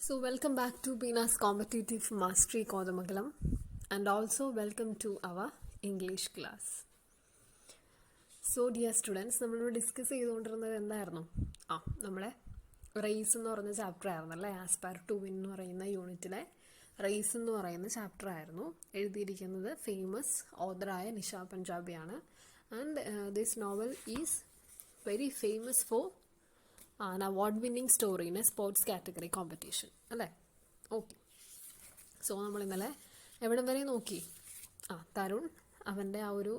So, welcome back to Bina's Competitive Mastery Kodamagalam and also welcome to our English class. So, dear students, നമ്മൾ discuss ചെയ്തുകൊണ്ടിരുന്നത് എന്തായിരുന്നു? നമ്മളെ raise എന്ന് പറയുന്ന chapter ആയിരുന്നു അല്ലേ. ആസ്പയർ ടു വിൻ എന്ന് പറയുന്ന യൂണിറ്റിലെ റേസ് എന്ന് പറയുന്ന ചാപ്റ്റർ ആയിരുന്നു. എഴുതിയിരിക്കുന്നത് ഫേമസ് ഓഥറായ നിഷ പഞ്ചാബിയാണ്. And this novel is very famous for an award-winning story in a sports category competition അല്ലേ. ഓക്കെ, സോ നമ്മൾ ഇന്നലെ എവിടെ വരെ നോക്കി? തരുൺ അവൻ്റെ ആ ഒരു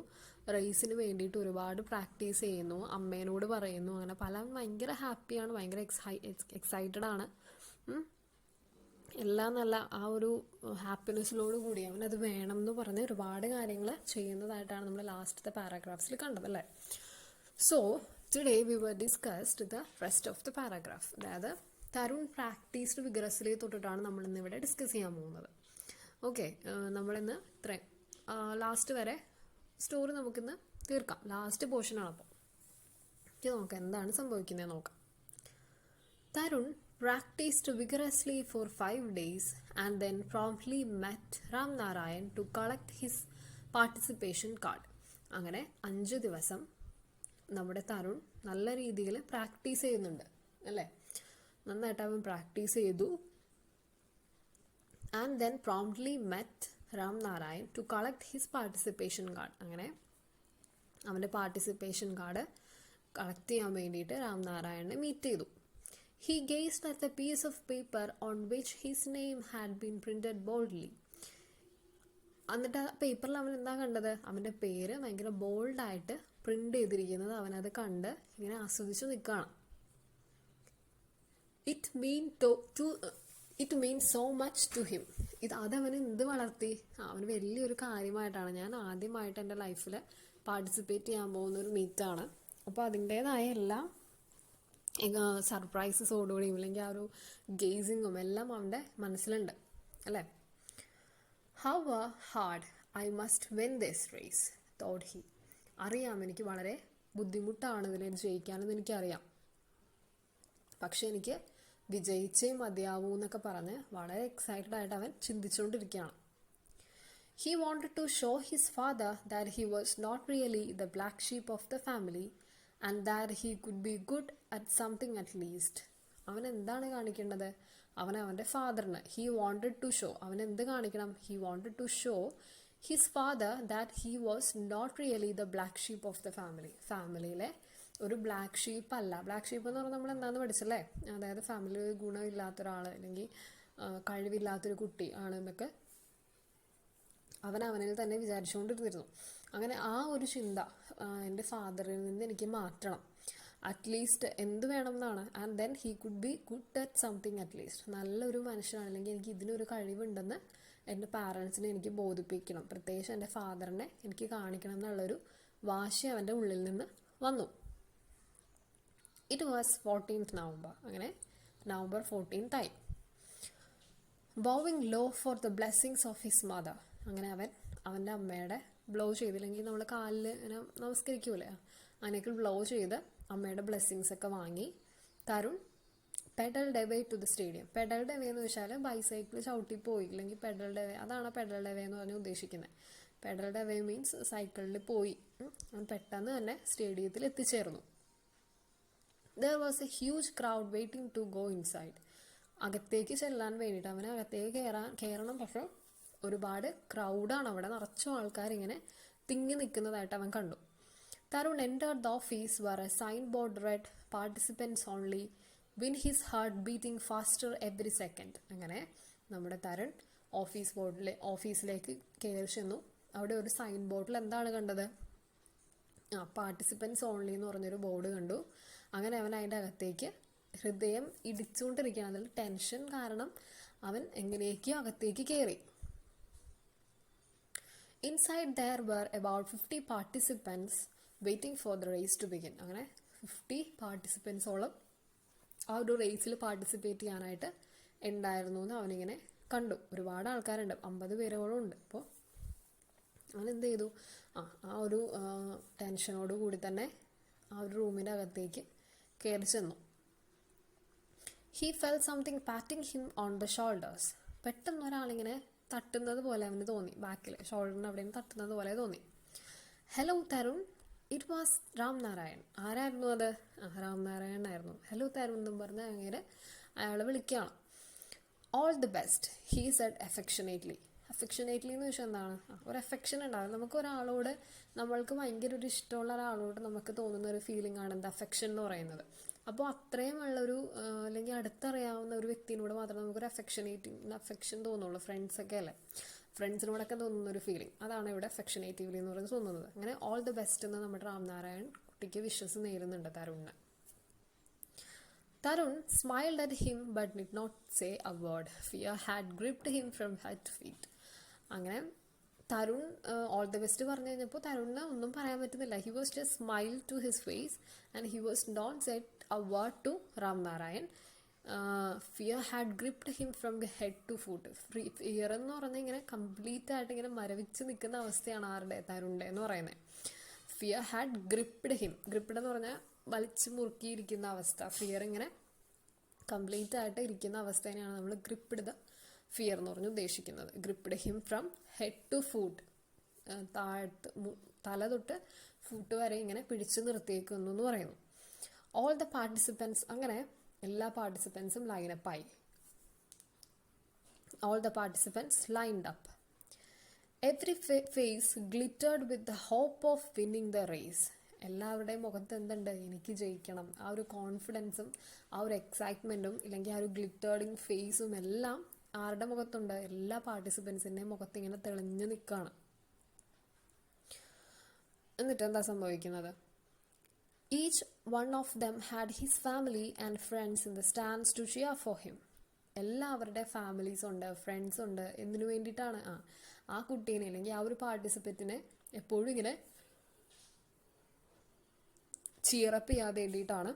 റേസിന് വേണ്ടിയിട്ട് ഒരുപാട് പ്രാക്ടീസ് ചെയ്യുന്നു, അമ്മേനോട് പറയുന്നു, അങ്ങനെ ഭയങ്കര ഹാപ്പിയാണ്, ഭയങ്കര എക്സൈറ്റഡ് ആണ്. എല്ലാം നല്ല ആ ഒരു ഹാപ്പിനെസ്സിലോട് കൂടി അവനത് വേണം എന്ന് പറഞ്ഞ് ഒരുപാട് കാര്യങ്ങൾ ചെയ്യുന്നതായിട്ടാണ് നമ്മൾ ലാസ്റ്റത്തെ പാരാഗ്രാഫ്സിൽ കണ്ടതല്ലേ. So today we were discussed the rest of the paragraph. അതായത് തരുൺ പ്രാക്ടീസ്ഡ് വിഗറസ്ലി തൊട്ടിട്ടാണ് നമ്മൾ ഇന്ന് ഇവിടെ ഡിസ്കസ് ചെയ്യാൻ പോകുന്നത്. ഓക്കെ, നമ്മളിന്ന് ഇത്രയും ലാസ്റ്റ് വരെ സ്റ്റോറി നമുക്കിന്ന് തീർക്കാം. ലാസ്റ്റ് പോർഷനാണ്. അപ്പോൾ നോക്കാം എന്താണ് സംഭവിക്കുന്നത് നോക്കാം. Tarun practised vigorously for 5 days and then promptly met Ram Narayan to collect his participation card. അങ്ങനെ 5 ദിവസം നമ്മുടെ തരുൺ നല്ല രീതിയിൽ പ്രാക്ടീസ് ചെയ്യുന്നുണ്ട് അല്ലേ. നന്നായിട്ട് അവൻ പ്രാക്ടീസ് ചെയ്തു. And then promptly met Ram Narayan to collect his participation card. അങ്ങനെ അവൻ്റെ പാർട്ടിസിപ്പേഷൻ കാർഡ് കളക്ട് ചെയ്യാൻ വേണ്ടിയിട്ട് റാം നാരായണനെ മീറ്റ് ചെയ്തു. He gazed at a piece of paper on which his name had been printed boldly. എന്നിട്ട് ആ പേപ്പറിൽ അവൻ എന്താ കണ്ടത്? അവൻ്റെ പേര് ഭയങ്കര ബോൾഡായിട്ട് പ്രിന്റ് ചെയ്തിരിക്കുന്നത് അവനത് കണ്ട് ഇങ്ങനെ ആസ്വദിച്ചു നിൽക്കുകയാണ്. It mean so much to him. അതവന് എന്ത് വളർത്തി? അവന് വലിയൊരു കാര്യമായിട്ടാണ്. ഞാൻ ആദ്യമായിട്ട് എൻ്റെ ലൈഫിൽ പാർട്ടിസിപ്പേറ്റ് ചെയ്യാൻ പോകുന്നൊരു മീറ്റാണ്. അപ്പോൾ അതിൻ്റേതായ എല്ലാ സർപ്രൈസസോടുകൂടിയും അല്ലെങ്കിൽ ആ ഒരു ഗേസിങ്ങും എല്ലാം അവൻ്റെ മനസ്സിലുണ്ട് അല്ലേ. How hard I must win this race thought he. അറിയാം, എനിക്ക് വളരെ ബുദ്ധിമുട്ടാണ് ഇതിൽ ജയിക്കാനെന്ന് എനിക്കറിയാം, പക്ഷെ എനിക്ക് വിജയിച്ചേ മതിയാവൂ എന്നൊക്കെ പറഞ്ഞ് വളരെ എക്സൈറ്റഡ് ആയിട്ട് അവൻ ചിന്തിച്ചുകൊണ്ടിരിക്കുകയാണ്. He wanted to show his father that he was not really the black sheep of the family and that he could be good at something at least. അവൻ എന്താണ് കാണിക്കേണ്ടത്? അവൻ്റെ ഫാദറിന് ഹി വാണ്ടഡ് ടു ഷോ, അവൻ എന്ത് കാണിക്കണം? He wanted to show his father that he was not really the black sheep of the family. ഫാമിലിയിലെ ഒരു ബ്ലാക്ക് ഷീപ്പ് അല്ല. ബ്ലാക്ക് ഷീപ്പ് എന്ന് പറഞ്ഞാൽ നമ്മൾ എന്താണെന്ന് പഠിച്ചല്ലേ. അതായത് ഫാമിലിയിൽ ഗുണമില്ലാത്തൊരാൾ അല്ലെങ്കിൽ കഴിവില്ലാത്തൊരു കുട്ടി ആണെന്നൊക്കെ അവനിൽ തന്നെ വിചാരിച്ചുകൊണ്ടിരുന്നിരുന്നു. അങ്ങനെ ആ ഒരു ചിന്ത എൻ്റെ ഫാദറിൽ നിന്ന് എനിക്ക് മാറ്റണം. അറ്റ്ലീസ്റ്റ് എന്ത് വേണം എന്നാണ്. And then he could be good at something. At least നല്ലൊരു മനുഷ്യനാണ്, അല്ലെങ്കിൽ എനിക്ക് ഇതിനൊരു കഴിവുണ്ടെന്ന് എൻ്റെ പാരൻസിനെ എനിക്ക് ബോധിപ്പിക്കണം, പ്രത്യേകിച്ച് എൻ്റെ ഫാദറിനെ എനിക്ക് കാണിക്കണം എന്നുള്ളൊരു വാശി അവൻ്റെ ഉള്ളിൽ നിന്ന് വന്നു. It was 14th November. അങ്ങനെ November 14th ആയി. Bowing low for the blessings of his mother. അങ്ങനെ അവൻ്റെ അമ്മയുടെ ബ്ലോ ചെയ്തില്ലെങ്കിൽ നമ്മൾ കാലിൽ ഇങ്ങനെ നമസ്കരിക്കൂലേ, അങ്ങനെയൊക്കെ ബ്ലോ ചെയ്ത് അമ്മയുടെ ബ്ലെസ്സിങ്സ് ഒക്കെ വാങ്ങി Tarun pedalled away to the stadium. Pedalled away എന്ന് വെച്ചാൽ ബൈസൈക്കിൾ ചവിട്ടിപ്പോയി, ഇല്ലെങ്കിൽ പെഡൽഡ് എവേ, അതാണ് പെഡൽഡ് എവേ എന്ന് പറഞ്ഞ് ഉദ്ദേശിക്കുന്നത്. പെഡൽഡ് എവേ മീൻസ് സൈക്കിളിൽ പോയി. അവൻ പെട്ടെന്ന് തന്നെ സ്റ്റേഡിയത്തിൽ എത്തിച്ചേർന്നു. There was a huge crowd waiting to go inside. അകത്തേക്ക് ചെല്ലാൻ വേണ്ടിയിട്ട് അവന് അകത്തേക്ക് കയറണം, പക്ഷെ ഒരുപാട് ക്രൗഡാണ് അവിടെ. നിറച്ചും ആൾക്കാരിങ്ങനെ തിങ്ങി നിൽക്കുന്നതായിട്ട് അവൻ കണ്ടു. Tarun entered the office where a signboard read participants only, with his heart beating faster every second. അങ്ങനെ നമ്മുടെ തരുൺ ഓഫീസിലേക്ക് കയറി ചെന്നു. അവിടെ ഒരു സൈൻ ബോർഡിൽ എന്താണ് കണ്ടത്? പാർട്ടിസിപ്പൻസ് ഓൺലി എന്ന് പറഞ്ഞൊരു ബോർഡ് കണ്ടു. അങ്ങനെ അവൻ അതിൻ്റെ അകത്തേക്ക് ഹൃദയം ഇടിച്ചുകൊണ്ടിരിക്കുകയാണ്. അതിൽ ടെൻഷൻ കാരണം അവൻ എങ്ങനെയൊക്കെയോ അകത്തേക്ക് കയറി. Inside there were about 50 participants waiting for the race to begin. അങ്ങനെ 50 പാർട്ടിസിപ്പൻസോളം ആ ഒരു റേസിൽ പാർട്ടിസിപ്പേറ്റ് ചെയ്യാനായിട്ട് ഉണ്ടായിരുന്നു എന്ന് അവനിങ്ങനെ കണ്ടു. ഒരുപാട് ആൾക്കാരുണ്ട്, 50 പേരോളം ഉണ്ട്. അപ്പോൾ അവൻ എന്ത് ചെയ്തു? ആ ഒരു ടെൻഷനോട് കൂടി തന്നെ ആ ഒരു റൂമിൻ്റെ അകത്തേക്ക് കയറി ചെന്നു. He felt something patting him on the shoulders. പെട്ടെന്ന് ഒരാളിങ്ങനെ തട്ടുന്നത് പോലെ അവന് തോന്നി, ബാക്കിൽ ഷോൾഡറിന് അവിടെയും തട്ടുന്നത് പോലെ തോന്നി. Hello Tarun, it was Ram Narayan. ആരായിരുന്നു അത്? രാം നാരായൺ ആയിരുന്നു. ഹലോ തരുൺ എന്നും പറഞ്ഞ് അങ്ങനെ അയാൾ വിളിക്കുകയാണ്. All the best, he said affectionately. Affectionately എന്ന് വെച്ചാൽ എന്താണ്? ഒരു അഫെക്ഷൻ ഉണ്ടാകും. നമുക്ക് ഒരാളോട്, നമ്മൾക്ക് ഭയങ്കര ഒരു ഇഷ്ടമുള്ള ഒരാളോട് നമുക്ക് തോന്നുന്ന ഒരു ഫീലിംഗ് ആണ് എന്ത് അഫെക്ഷൻ എന്ന് പറയുന്നത്. അപ്പോൾ അത്രയും ഉള്ളൊരു അല്ലെങ്കിൽ അടുത്തറിയാവുന്ന ഒരു വ്യക്തിനോട് മാത്രമേ നമുക്കൊരു അഫെക്ഷൻ തോന്നുള്ളൂ. ഫ്രണ്ട്സൊക്കെ അല്ലേ, ഫ്രണ്ട്സിനോടൊക്കെ തോന്നുന്ന ഒരു ഫീലിംഗ്, അതാണ് ഇവിടെ അഫെക്ഷനേറ്റീവ്ലി എന്ന് പറയുന്നത് തോന്നുന്നത്. അങ്ങനെ ഓൾ ദി ബെസ്റ്റ് എന്ന് നമ്മുടെ രാംനാരായൺ കുട്ടിക്ക് വിശ്വസ് നേരുന്നുണ്ട് തരുണിന്. Tarun smiled at him but did not say a word. Fear had gripped him from head to feet. അങ്ങനെ തരുൺ ഓൾ ദി ബെസ്റ്റ് പറഞ്ഞു കഴിഞ്ഞപ്പോൾ തരുണിന് ഒന്നും പറയാൻ പറ്റുന്നില്ല. He was just smile to his face and he was not set a word to Ram Narayan. Fear had gripped him from the head to foot. Fear എന്ന് പറഞ്ഞാൽ ഇങ്ങനെ complete ആയിട്ട് ഇങ്ങനെ മരവിച്ച് നിൽക്കുന്ന അവസ്ഥയാണ് ആരുടെ? തരുണിൻ്റെ എന്ന് പറയുന്നത്. Fear had gripped him. Gripped എന്ന് പറഞ്ഞാൽ വലിച്ചു മുറുക്കിയിരിക്കുന്ന അവസ്ഥ. ഫിയർ ഇങ്ങനെ കംപ്ലീറ്റ് ആയിട്ട് ഇരിക്കുന്ന അവസ്ഥേനെയാണ് നമ്മൾ ഗ്രിപ്ഡ് ദ ഫിയർ എന്ന് പറഞ്ഞ് ഉദ്ദേശിക്കുന്നത്. Gripped him from head to foot, തല തൊട്ട് ഫുട്ട് വരെ ഇങ്ങനെ പിടിച്ചു നിർത്തിയേക്കുന്നു എന്ന് പറയുന്നു. ഓൾ ദ പാർട്ടിസിപ്പൻസ്, അങ്ങനെ എല്ലാ പാർട്ടിസിപ്പൻസും ലൈനപ്പായി. All the participants lined up. Every face glittered with the hope of winning the race. എല്ലാവരുടെയും മുഖത്ത് എന്തുണ്ട്? എനിക്ക് ജയിക്കണം. ആ ഒരു കോൺഫിഡൻസും ആ ഒരു എക്സൈറ്റ്മെൻറ്റും ഇല്ലെങ്കിൽ ആ ഒരു ഗ്ലിറ്റേർഡിങ് ഫേസും എല്ലാം ആരുടെ മുഖത്തുണ്ട്? എല്ലാ പാർട്ടിസിപ്പൻസിൻ്റെയും മുഖത്ത് ഇങ്ങനെ തെളിഞ്ഞു നിൽക്കുകയാണ്. എന്നിട്ട് എന്താ സംഭവിക്കുന്നത്? Each one of them had his family and friends in the stands to cheer for him. എല്ലാവരുടെ ഫാമിലീസ് ഉണ്ട്, ഫ്രണ്ട്സ് ഉണ്ട്. എന്തിനു വേണ്ടിയിട്ടാണ്? ആ കുട്ടീനെ അല്ലെങ്കിൽ ആ ഒരു പാർട്ടിസിപ്പൻറ്റിനെ എപ്പോഴും ഇങ്ങനെ ചിയറപ്പ് ചെയ്യാൻ വേണ്ടിയിട്ടാണ്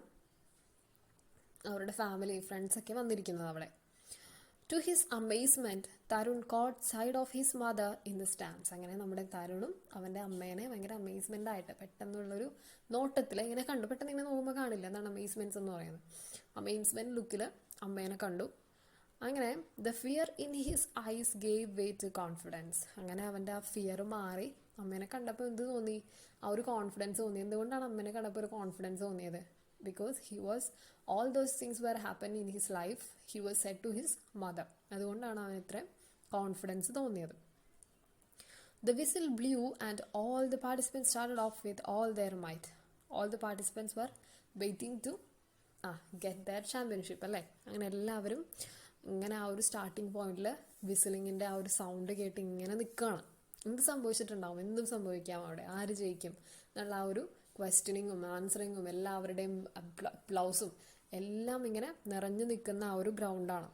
അവരുടെ ഫാമിലി ഫ്രണ്ട്സൊക്കെ വന്നിരിക്കുന്നത് അവിടെ. To his amazement Tarun caught sight of his mother in the stands. അങ്ങനെ നമ്മുടെ തരുണും അവൻ്റെ അമ്മേനെ ഭയങ്കര അമേസ്മെൻ്റ് ആയിട്ട് പെട്ടെന്നുള്ളൊരു നോട്ടത്തിൽ ഇങ്ങനെ കണ്ടു. പെട്ടെന്ന് ഇങ്ങനെ നോക്കുമ്പോൾ കാണില്ല, എന്താണ് അമേസ്മെൻറ്റ്സ് എന്ന് പറയുന്നത്. അമേസ്മെൻറ്റ് ലുക്കിൽ അമ്മേനെ കണ്ടു. അങ്ങനെ the fear in his eyes gave way to confidence. അങ്ങനെ അവൻ്റെ ആ ഫിയർ മാറി. അമ്മേനെ കണ്ടപ്പോൾ എന്ത് തോന്നി? ആ ഒരു കോൺഫിഡൻസ് തോന്നി. എന്തുകൊണ്ടാണ് അമ്മേനെ കണ്ടപ്പോൾ ഒരു കോൺഫിഡൻസ് തോന്നിയത്? Because he was all those things were happen in his life he was said to his mother. അതുകൊണ്ടാണ് അവന് ഇത്ര കോൺഫിഡൻസ് തോന്നിയത്. The whistle blew and all the participants started off with all their might. All the participants were waiting to get their championship അല്ലേ. അങ്ങനെ എല്ലാവരും ഇങ്ങനെ ആ ഒരു സ്റ്റാർട്ടിങ് പോയിന്റിൽ വിസിലിങ്ങിൻ്റെ ആ ഒരു സൗണ്ട് കേട്ട് ഇങ്ങനെ നിൽക്കുകയാണ്. എന്ത് സംഭവിച്ചിട്ടുണ്ടാവും? എന്തും സംഭവിക്കാം അവിടെ. ആര് ജയിക്കും എന്നുള്ള ആ ഒരു ക്വസ്റ്റ്യനിങ്ങും ആൻസറിങ്ങും എല്ലാവരുടെയും അപ്ലൗസും എല്ലാം ഇങ്ങനെ നിറഞ്ഞു നിൽക്കുന്ന ആ ഒരു ഗ്രൗണ്ടാണ്.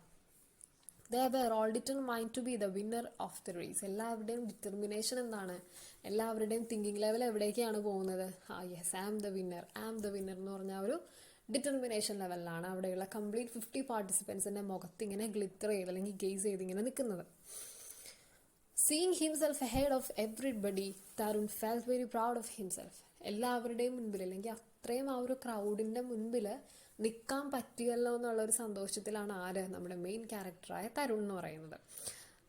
They were all determined to be the winner of the race. എല്ലാവരുടെയും ഡിറ്റർമിനേഷൻ എന്താണ്? എല്ലാവരുടെയും തിങ്കിങ് ലെവൽ എവിടേക്കാണ് പോകുന്നത്? യെസ്, ആം ദ വിന്നർ എന്ന് പറഞ്ഞ ഒരു ഡിറ്റർമിനേഷൻ ലെവലിലാണ് അവിടെയുള്ള കംപ്ലീറ്റ് 50 പാർട്ടിസിപ്പൻസിൻ്റെ മുഖത്ത് ഇങ്ങനെ ഗ്ലിറ്റർ ചെയ്ത് അല്ലെങ്കിൽ ഗെയ്സ് ചെയ്ത് ഇങ്ങനെ നിൽക്കുന്നത്. Seeing himself ahead of everybody, Tarun felt very proud of himself. എല്ലാവരുടെയും മുൻപിൽ അല്ലെങ്കിൽ അത്രയും ആ ഒരു ക്രൗഡിൻ്റെ മുൻപിൽ നിൽക്കാൻ പറ്റിയല്ലോ എന്നുള്ളൊരു സന്തോഷത്തിലാണ് ആര്? നമ്മുടെ മെയിൻ ക്യാരക്ടറായ തരുൺ എന്ന് പറയുന്നത്.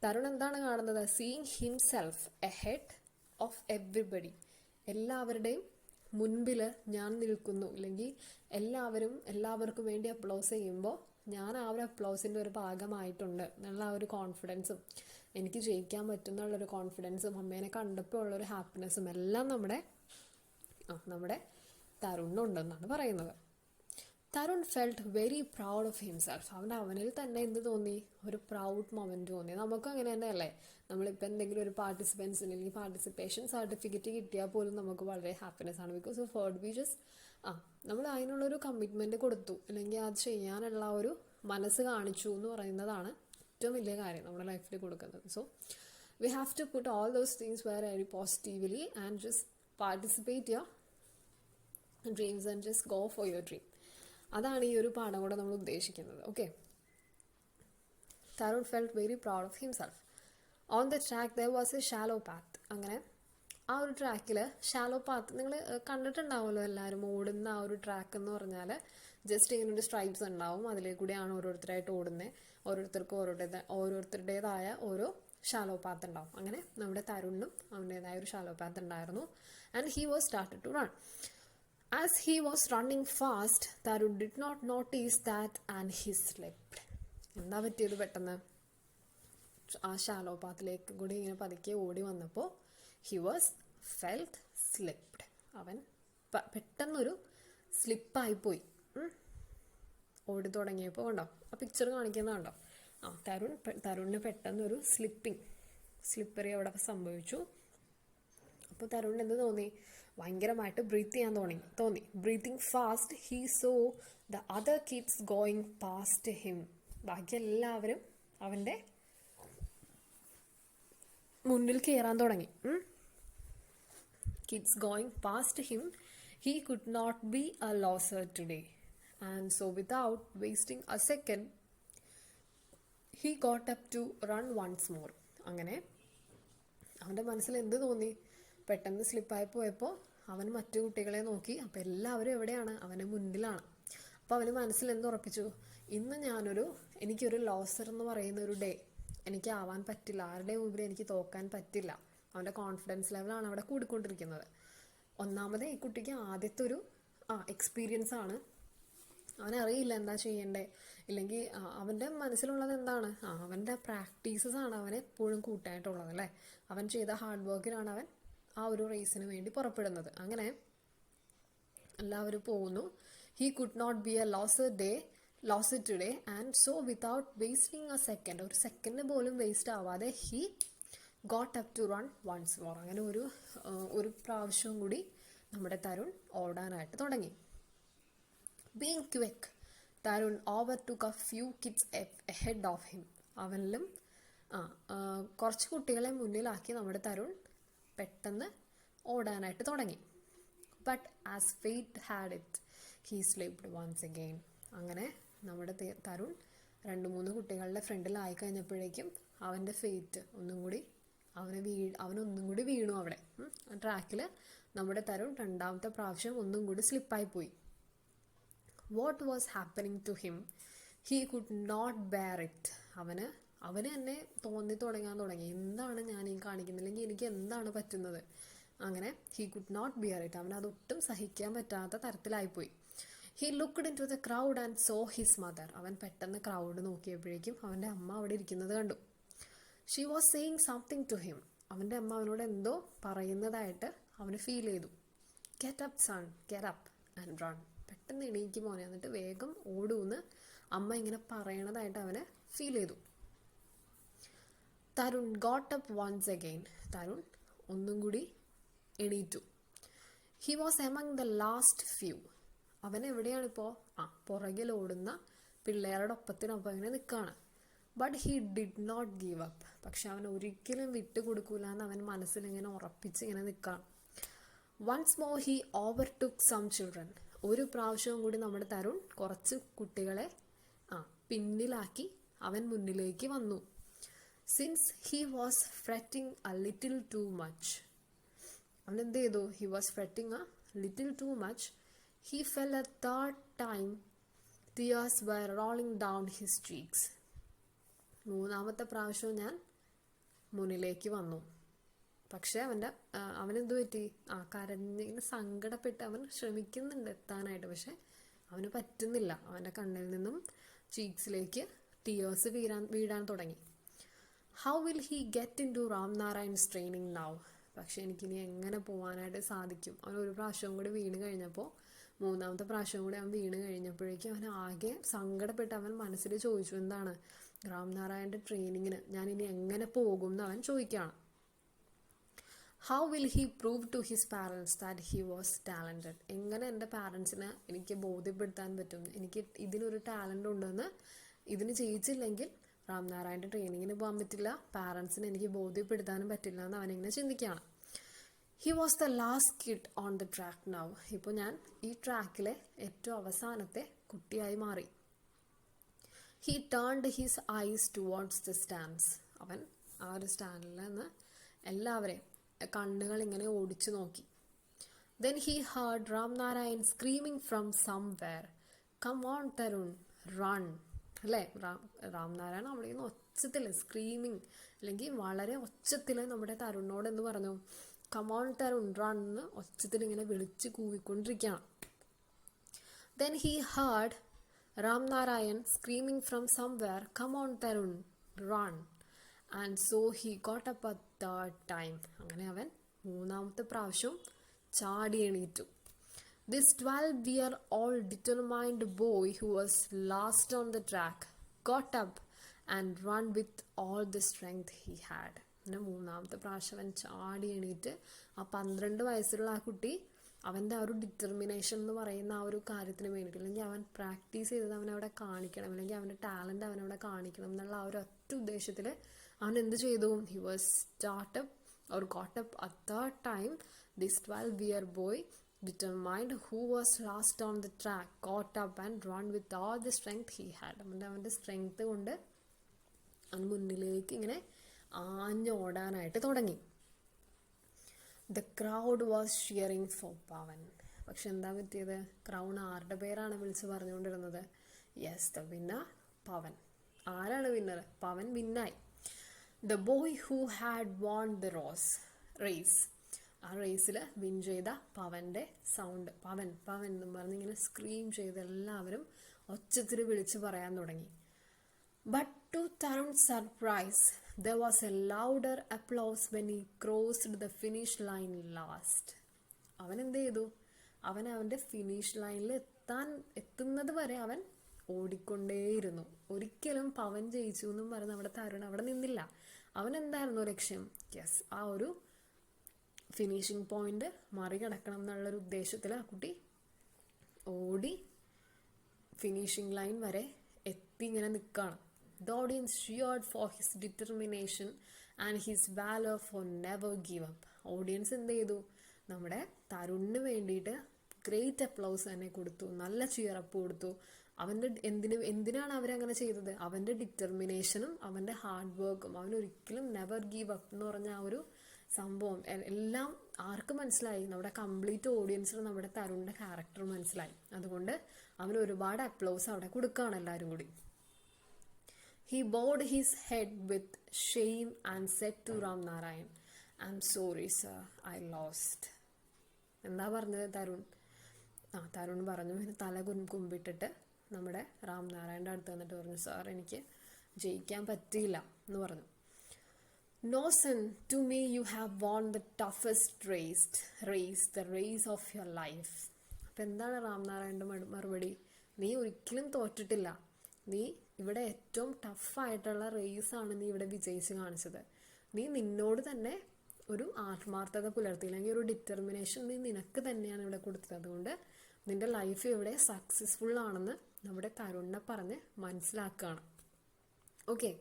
തരുൺ എന്താണ് കാണുന്നത്? Seeing himself ahead of everybody. എല്ലാവരുടെയും മുൻപിൽ ഞാൻ നിൽക്കുന്നു, അല്ലെങ്കിൽ എല്ലാവർക്കും വേണ്ടി അപ്ലോസ് ചെയ്യുമ്പോൾ ഞാൻ ആ ഒരു അപ്ലോസിൻ്റെ ഒരു ഭാഗമായിട്ടുണ്ട് എന്നുള്ള ആ ഒരു കോൺഫിഡൻസും എനിക്ക് ജയിക്കാൻ പറ്റുന്നുള്ളൊരു കോൺഫിഡൻസും അമ്മേനെ കണ്ടപ്പോൾ ഉള്ളൊരു ഹാപ്പിനെസ്സും എല്ലാം നമ്മുടെ തരുണിനുണ്ടെന്നാണ് പറയുന്നത്. Tarun felt very proud of himself. അവനിൽ തന്നെ എന്ത് തോന്നി? ഒരു പ്രൗഡ് മൊമെൻറ്റ് തോന്നി. നമുക്കും അങ്ങനെ തന്നെയല്ലേ? നമ്മളിപ്പോൾ എന്തെങ്കിലും ഒരു പാർട്ടിസിപ്പൻസിന് അല്ലെങ്കിൽ പാർട്ടിസിപ്പേഷൻ സർട്ടിഫിക്കറ്റ് കിട്ടിയാൽ പോലും നമുക്ക് വളരെ ഹാപ്പിനെസ് ആണ്. Because of word we just നമ്മൾ അതിനുള്ളൊരു കമ്മിറ്റ്മെൻറ്റ് കൊടുത്തു, അല്ലെങ്കിൽ അത് ചെയ്യാനുള്ള ഒരു മനസ്സ് കാണിച്ചു എന്ന് പറയുന്നതാണ് ഏറ്റവും വലിയ കാര്യം നമ്മുടെ ലൈഫിൽ കൊടുക്കുന്നത്. So we have to put all those things very positively and just participate your dreams and just go for your dream. അതാണ് ഈ ഒരു പാഠം കൂടെ നമ്മൾ ഉദ്ദേശിക്കുന്നത്. Okay. Tarun felt very proud of himself. On the track there was a shallow path. അങ്ങനെ ആ ഒരു ട്രാക്കിൽ ഷാലോ പാത്ത് നിങ്ങൾ കണ്ടിട്ടുണ്ടാവുമല്ലോ എല്ലാവരും. ഓടുന്ന ആ ഒരു ട്രാക്ക് എന്ന് പറഞ്ഞാൽ ജസ്റ്റ് ഇങ്ങനെ ഒരു സ്ട്രൈപ്സ് ഉണ്ടാവും, അതിലേ കൂടിയാണ് ഓരോരുത്തരായിട്ട് ഓടുന്നത്. ഓരോരുത്തർക്കും ഓരോരുത്തരുടേതായ ഓരോ ഷാലോ പാത്ത് ഉണ്ടാവും. അങ്ങനെ നമ്മുടെ തരുണിനും അവൻ്റെതായ ഒരു ഷാലോ പാത്ത് ഉണ്ടായിരുന്നു. And he was started to run. As he was running fast, Tarun did not notice that and he slipped. എന്താ പറ്റിയത്? പെട്ടെന്ന് ആ ഷാലോ പാത്തിലേക്ക് കൂടി ഇങ്ങനെ പതുക്കെ ഓടി വന്നപ്പോൾ ഹി വാസ് ഫെൽറ്റ് സ്ലിപ്ഡ്. അവൻ പെട്ടെന്നൊരു സ്ലിപ്പായിപ്പോയി. ഓടി തുടങ്ങിയപ്പോൾ കണ്ടോ, ആ പിക്ചർ കാണിക്കുന്നത് കണ്ടോ, തരുണിന് പെട്ടെന്നൊരു സ്ലിപ്പറി അവിടെ സംഭവിച്ചു. അപ്പോൾ തരുണിന് എന്ത് തോന്നി? ഭയങ്കരമായിട്ട് ബ്രീത്ത് ചെയ്യാൻ തോന്നി. Breathing fast he saw the other kids going past him. ബാക്കി എല്ലാവരും അവൻ്റെ മുന്നിൽ കയറാൻ തുടങ്ങി. Kids going past him. He could not be a loser today. And so without wasting a second he got up to run once more. അങ്ങനെ അവൻ്റെ മനസ്സിൽ എന്ത് തോന്നി? പെട്ടെന്ന് സ്ലിപ്പായി പോയപ്പോൾ അവൻ മറ്റു കുട്ടികളെ നോക്കി. അപ്പോൾ എല്ലാവരും എവിടെയാണ്? അവൻ്റെ മുന്നിലാണ്. അപ്പോൾ അവന് മനസ്സിൽ എന്തുറപ്പിച്ചു? ഇന്ന് എനിക്കൊരു ലോസർ എന്ന് പറയുന്ന ഒരു ഡേ എനിക്ക് ആവാൻ പറ്റില്ല, ആരുടെ മുമ്പിൽ എനിക്ക് തോക്കാൻ പറ്റില്ല. അവൻ്റെ കോൺഫിഡൻസ് ലെവലാണ് അവിടെ കൂടിക്കൊണ്ടിരിക്കുന്നത്. ഒന്നാമത് ഈ കുട്ടിക്ക് ആദ്യത്തെ ഒരു എക്സ്പീരിയൻസ് ആണ്. അവനറിയില്ല എന്താ ചെയ്യണ്ടേ. ഇല്ലെങ്കിൽ അവൻ്റെ മനസ്സിലുള്ളത് എന്താണ്? അവൻ്റെ പ്രാക്ടീസസ് ആണ് അവനെ എപ്പോഴും കൂട്ടായിട്ടുള്ളത് അല്ലേ. അവൻ ചെയ്ത ഹാർഡ് വർക്കിനാണ് അവൻ ആ ഒരു റേസിന് വേണ്ടി പുറപ്പെടുന്നത്. അങ്ങനെ എല്ലാവരും പോകുന്നു. He could not be a loser today and so without wasting a second, ഒരു സെക്കൻഡ് പോലും വേസ്റ്റ് ആവാതെ he got up to run once more. അങ്ങനെ ഒരു പ്രാവശ്യം കൂടി നമ്മുടെ തരുൺ ഓടാനായിട്ട് തുടങ്ങി. Being quick, Tarun overtook a few kids ahead of him. അവനിലും കുറച്ച് കുട്ടികളെ മുന്നിലാക്കി നമ്മുടെ തരുൺ പെട്ടെന്ന് ഓടാനായിട്ട് തുടങ്ങി. But as fate had it he slipped once again. അങ്ങനെ നമ്മുടെ തരുൺ 2-3 കുട്ടികളുടെ ഫ്രണ്ടിലായി കഴിഞ്ഞപ്പോഴേക്കും അവൻ്റെ ഫേറ്റ് അവനൊന്നും കൂടി വീണു അവിടെ ട്രാക്കിൽ. നമ്മുടെ തരുൺ രണ്ടാമത്തെ പ്രാവശ്യം ഒന്നും കൂടി സ്ലിപ്പായിപ്പോയി. What was happening to him? He could not bear it. അവന് തന്നെ തുടങ്ങാൻ തുടങ്ങി, എന്താണ് ഞാൻ ഈ കാണിക്കുന്നത്, അല്ലെങ്കിൽ എനിക്ക് എന്താണ് പറ്റുന്നത്. അങ്ങനെ he could not bear it. അവനതൊട്ടും സഹിക്കാൻ പറ്റാത്ത തരത്തിലായിപ്പോയി. He looked into the crowd and saw his mother. അവൻ പെട്ടെന്ന് ക്രൗഡ് നോക്കിയപ്പോഴേക്കും അവൻ്റെ അമ്മ അവിടെ ഇരിക്കുന്നത് കണ്ടു. She was saying something to him. അവൻ്റെ അമ്മ അവനോട് എന്തോ പറയുന്നതായിട്ട് അവന് ഫീൽ ചെയ്തു. Get up son, get up and run. പെട്ടെന്ന് എണീക്ക് മോനെ, എന്നിട്ട് വേഗം ഓടൂന്ന് അമ്മ ഇങ്ങനെ പറയണതായിട്ട് അവന് ഫീൽ ചെയ്തു. Tarun got up once again. Tarun ഒന്നും കൂടി എണീറ്റു. He was among the last few. അവൻ എവിടെയാണിപ്പോൾ? പുറകിൽ ഓടുന്ന പിള്ളേരുടെ ഒപ്പത്തിനൊപ്പം ഇങ്ങനെ നിൽക്കുകയാണ്. But he did not give up. പക്ഷെ അവൻ ഒരിക്കലും വിട്ടുകൊടുക്കൂല എന്ന് അവൻ മനസ്സിലിങ്ങനെ ഉറപ്പിച്ച് ഇങ്ങനെ നിൽക്കുകയാണ്. Once more he overtook some children. ഒരു പ്രാവശ്യവും കൂടി നമ്മുടെ തരുൺ കുറച്ച് കുട്ടികളെ പിന്നിലാക്കി അവൻ മുന്നിലേക്ക് വന്നു. Since he was fretting a little too much. അവൻ എന്ത് ചെയ്തു? He was fretting a little too much. He fell a third time. Tears were rolling down his cheeks. മൂന്നാമത്തെ പ്രാവശ്യവും ഞാൻ മുന്നിലേക്ക് വന്നു. പക്ഷെ അവനെന്തു പറ്റി? കരഞ്ഞിങ്ങനെ സങ്കടപ്പെട്ട് അവൻ ശ്രമിക്കുന്നുണ്ട് എത്താനായിട്ട്, പക്ഷെ അവന് പറ്റുന്നില്ല. അവൻ്റെ കണ്ണിൽ നിന്നും ചീക്സിലേക്ക് ടീയേഴ്സ് വീഴാൻ തുടങ്ങി. How will he get into Ramnarayan's training now? പക്ഷെ എനിക്കിനി എങ്ങനെ പോകാനായിട്ട് സാധിക്കും? അവൻ ഒരു പ്രാവശ്യം കൂടി വീണ് കഴിഞ്ഞപ്പോൾ, മൂന്നാമത്തെ പ്രാവശ്യം കൂടി അവൻ വീണ് കഴിഞ്ഞപ്പോഴേക്കും അവൻ ആകെ സങ്കടപ്പെട്ട് അവൻ മനസ്സിൽ ചോദിച്ചു, എന്താണ് രാംനാരായണൻ്റെ ട്രെയിനിങ്ങിന് ഞാൻ ഇനി എങ്ങനെ പോകും എന്ന് അവൻ ചോദിക്കുകയാണ്. How will he prove to his parents that he was talented? എങ്ങനെ എൻ്റെ പാരൻസിനെ എനിക്ക് ബോധ്യപ്പെടുത്താൻ പറ്റും എനിക്ക് ഇതിനൊരു ടാലൻ്റ് ഉണ്ടെന്ന്? ഇതിന് ജയിച്ചില്ലെങ്കിൽ രാംനാരായണൻ്റെ ട്രെയിനിങ്ങിന് പോകാൻ പറ്റില്ല, പാരൻസിനെ എനിക്ക് ബോധ്യപ്പെടുത്താനും പറ്റില്ല എന്ന് അവനിങ്ങനെ ചിന്തിക്കുകയാണ്. He was the last kid on the track now. ഇപ്പോൾ ഞാൻ ഈ ട്രാക്കിലെ ഏറ്റവും അവസാനത്തെ കുട്ടിയായി മാറി. He turned his eyes towards the stands. അവൻ ആ ഒരു സ്റ്റാൻഡിൽ നിന്ന് എല്ലാവരെയും കണ്ണുകൾ ഇങ്ങനെ ഓടിച്ചു നോക്കി. Then he heard Ramnarayan screaming from somewhere. Come on Tarun run. അല്ലേ? രാംനാരായൺ അവിടെ നിന്ന് ഒച്ചത്തിൽ സ്ക്രീമിങ് അല്ലെങ്കിൽ വളരെ ഒച്ചത്തിൽ നമ്മുടെ തരുണിനോട് എന്ത് പറഞ്ഞു? കമോൺ തരുൺ റൺ എന്ന് ഒച്ചത്തിൽ ഇങ്ങനെ വിളിച്ച് കൂവിക്കൊണ്ടിരിക്കുകയാണ്. Then he heard Ramnarayan screaming from somewhere, "Come on Tarun, run." And so he got up a third time. അങ്ങനെ അവൻ മൂന്നാമത്തെ പ്രാവശ്യം ചാടി എണീറ്റു. This 12-year-old determined boy who was last on the track got up and ran with all the strength he had. അങ്ങനെ മൂന്നാമത്തെ പ്രാവശ്യം അവൻ ചാടി എണീറ്റ് ആ 12 വയസ്സുള്ള ആ കുട്ടി അവൻ്റെ ആ ഒരു ഡിറ്റർമിനേഷൻ എന്ന് പറയുന്ന ആ ഒരു കാര്യത്തിന് വേണ്ടിയിട്ട്, അല്ലെങ്കിൽ അവൻ പ്രാക്ടീസ് ചെയ്തത് അവനവിടെ കാണിക്കണം, അല്ലെങ്കിൽ അവൻ്റെ ടാലൻറ്റ് അവനവിടെ കാണിക്കണം എന്നുള്ള ആ ഒരു ഒറ്റ ഉദ്ദേശത്തിൽ അവൻ എന്ത് ചെയ്തു? He was startup or got up a third time. This 12-year boy determined who was last on the track got up and run with all the strength he had. അവൻ്റെ സ്ട്രെങ്ത് കൊണ്ട് അവൻ മുന്നിലേക്ക് ഇങ്ങനെ ആഞ്ഞോടാനായിട്ട് തുടങ്ങി. The crowd was cheering for Pavan. പക്ഷെ എന്താ പറ്റിയത്? Crown ആരുടെ പേരാണ് വിളിച്ച് പറഞ്ഞുകൊണ്ടിരുന്നത്? Yes, the winner Pavan. ആരാണ് വിന്നർ? പവൻ വിന്നായി. The boy who had won the race. ആ റേസിൽ വിൻ ചെയ്ത പവൻ്റെ സൗണ്ട് പവൻ പവൻ എന്ന് പറഞ്ഞിങ്ങനെ സ്ക്രീം ചെയ്ത് എല്ലാവരും ഒച്ചത്തിൽ വിളിച്ച് പറയാൻ തുടങ്ങി. But to Tarun's surprise, there was a louder applause when he crossed the finish line last. അവൻ എന്ത് ചെയ്തു? അവൻ്റെ ഫിനിഷ് ലൈനിൽ എത്തുന്നത് വരെ അവൻ ഓടിക്കൊണ്ടേയിരുന്നു. ഒരിക്കലും പവൻ ജയിച്ചു എന്നും പറഞ്ഞ് അവിടെ തരുൺ അവിടെ നിന്നില്ല. അവൻ എന്തായിരുന്നു ലക്ഷ്യം? യെസ്, ആ ഒരു ഫിനിഷിംഗ് പോയിന്റ് മറികടക്കണം എന്നുള്ളൊരു ഉദ്ദേശത്തിൽ ആ കുട്ടി ഓടി ഫിനിഷിംഗ് ലൈൻ വരെ എത്തി ഇങ്ങനെ നിൽക്കുകയാണ്. The audience cheered for his determination and his valor for never give up. Audience എന്ത് ചെയ്തു? നമ്മുടെ തരുണിന് വേണ്ടിയിട്ട് ഗ്രേറ്റ് അപ്ലൗസ് തന്നെ കൊടുത്തു, നല്ല ചിയറപ്പ് കൊടുത്തു. അവൻ്റെ എന്തിനാണ് അവരങ്ങനെ ചെയ്തത്? അവൻ്റെ ഡിറ്റർമിനേഷനും അവൻ്റെ ഹാർഡ് വർക്കും. അവനൊരിക്കലും നെവർ ഗീവ് അപ്പ് എന്ന് പറഞ്ഞ ആ ഒരു സംഭവം എല്ലാം ആർക്ക് മനസ്സിലായി? നമ്മുടെ കംപ്ലീറ്റ് ഓഡിയൻസിന് നമ്മുടെ തരുണിൻ്റെ ക്യാരക്ടർ മനസ്സിലായി. അതുകൊണ്ട് അവന് ഒരുപാട് അപ്ലൗസ് അവിടെ കൊടുക്കുകയാണ് എല്ലാവരും കൂടി. He bowed his head with shame and said to Ramnarayan, "I'm sorry sir, I lost." എന്താ പറഞ്ഞത് തരുൺ? തരുൺ പറഞ്ഞു, തല കുമ്പിട്ടിട്ട് നമ്മുടെ രാംനാരായണൻ്റെ അടുത്ത് വന്നിട്ട് പറഞ്ഞു, സാർ എനിക്ക് ജയിക്കാൻ പറ്റിയില്ല എന്ന് പറഞ്ഞു. "No son, to me you have won the toughest race, the race of your life." അപ്പം എന്താണ് രാംനാരായണൻ്റെ മറുപടി? നീ ഒരിക്കലും തോറ്റിട്ടില്ല. നീ ഇവിടെ ഏറ്റവും ടഫായിട്ടുള്ള റേസാണ് നീ ഇവിടെ വിജയിച്ച് കാണിച്ചത്. നീ നിന്നോട് തന്നെ ഒരു ആത്മാർത്ഥത പുലർത്തി, അല്ലെങ്കിൽ ഒരു ഡിറ്റർമിനേഷൻ നീ നിനക്ക് തന്നെയാണ് ഇവിടെ കൊടുത്തത്. അതുകൊണ്ട് നിന്റെ ലൈഫ് ഇവിടെ സക്സസ്ഫുൾ ആണെന്ന് നമ്മുടെ തരുണിനെ പറഞ്ഞ് മനസ്സിലാക്കുകയാണ്. ഓക്കെ,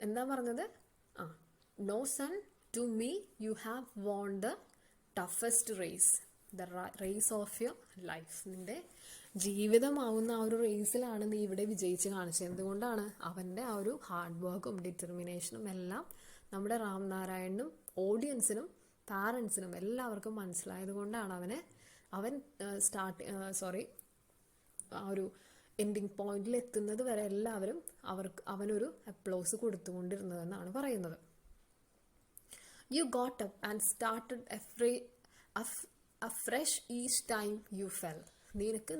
എന്താ പറഞ്ഞത്? "No son, to me you have won the toughest race, the race of your life." നിന്റെ ജീവിതമാവുന്ന ആ ഒരു റേസിലാണ് നീ ഇവിടെ വിജയിച്ച് കാണിച്ചത്. എന്തുകൊണ്ടാണ്? അവൻ്റെ ആ ഒരു ഹാർഡ് വർക്കും ഡിറ്റർമിനേഷനും എല്ലാം നമ്മുടെ രാംനാരായണനും ഓഡിയൻസിനും പാരൻസിനും എല്ലാവർക്കും മനസ്സിലായത് കൊണ്ടാണ് അവൻ ആ ഒരു എൻഡിങ് പോയിന്റിൽ എത്തുന്നത് വരെ എല്ലാവരും അവനൊരു അപ്ലോസ് കൊടുത്തുകൊണ്ടിരുന്നതെന്നാണ് പറയുന്നത്. "You got up and started afresh each time you fell."